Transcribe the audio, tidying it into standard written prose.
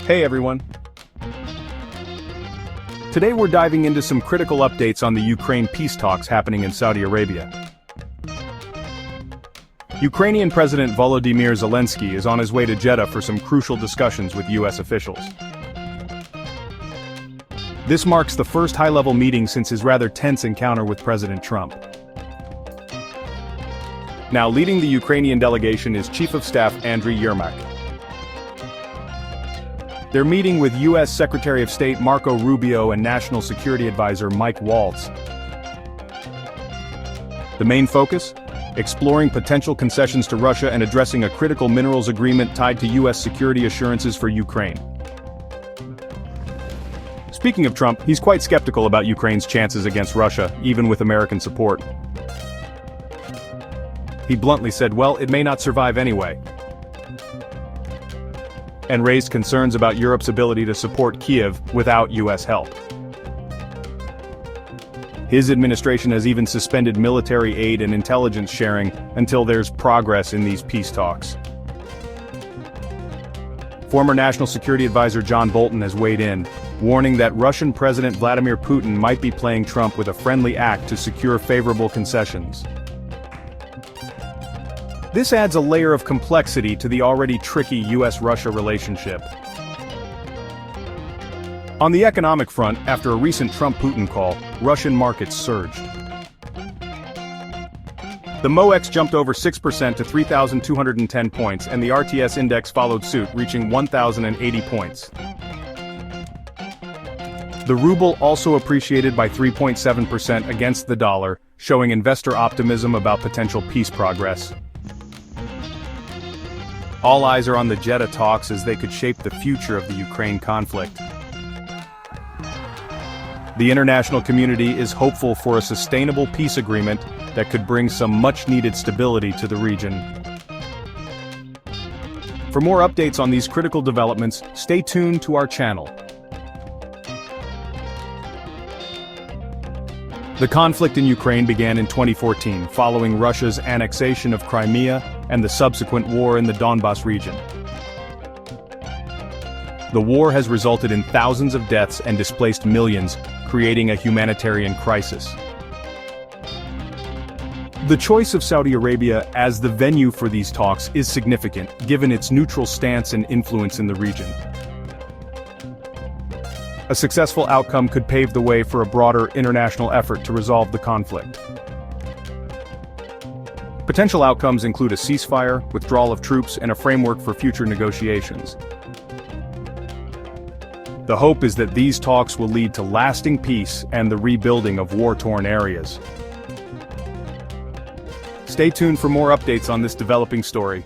Hey everyone! Today we're diving into some critical updates on the Ukraine peace talks happening in Saudi Arabia. Ukrainian President Volodymyr Zelensky is on his way to Jeddah for some crucial discussions with US officials. This marks the first high-level meeting since his rather tense encounter with President Trump. Now leading the Ukrainian delegation is Chief of Staff Andriy Yermak. They're meeting with U.S. Secretary of State Marco Rubio and National Security Advisor Mike Waltz. The main focus? Exploring potential concessions to Russia and addressing a critical minerals agreement tied to U.S. security assurances for Ukraine. Speaking of Trump, he's quite skeptical about Ukraine's chances against Russia, even with American support. He bluntly said, well, it may not survive anyway, and raised concerns about Europe's ability to support Kiev without US help. His administration has even suspended military aid and intelligence sharing until there's progress in these peace talks. Former National Security Advisor John Bolton has weighed in, warning that Russian President Vladimir Putin might be playing Trump with a friendly act to secure favorable concessions. This adds a layer of complexity to the already tricky US-Russia relationship. On the economic front, after a recent Trump-Putin call, Russian markets surged. The MOEX jumped over 6% to 3,210 points, and the RTS index followed suit, reaching 1,080 points. The ruble also appreciated by 3.7% against the dollar, showing investor optimism about potential peace progress. All eyes are on the Jeddah talks as they could shape the future of the Ukraine conflict. The international community is hopeful for a sustainable peace agreement that could bring some much-needed stability to the region. For more updates on these critical developments, stay tuned to our channel. The conflict in Ukraine began in 2014, following Russia's annexation of Crimea and the subsequent war in the Donbas region. The war has resulted in thousands of deaths and displaced millions, creating a humanitarian crisis. The choice of Saudi Arabia as the venue for these talks is significant, given its neutral stance and influence in the region. A successful outcome could pave the way for a broader international effort to resolve the conflict. Potential outcomes include a ceasefire, withdrawal of troops, and a framework for future negotiations. The hope is that these talks will lead to lasting peace and the rebuilding of war-torn areas. Stay tuned for more updates on this developing story.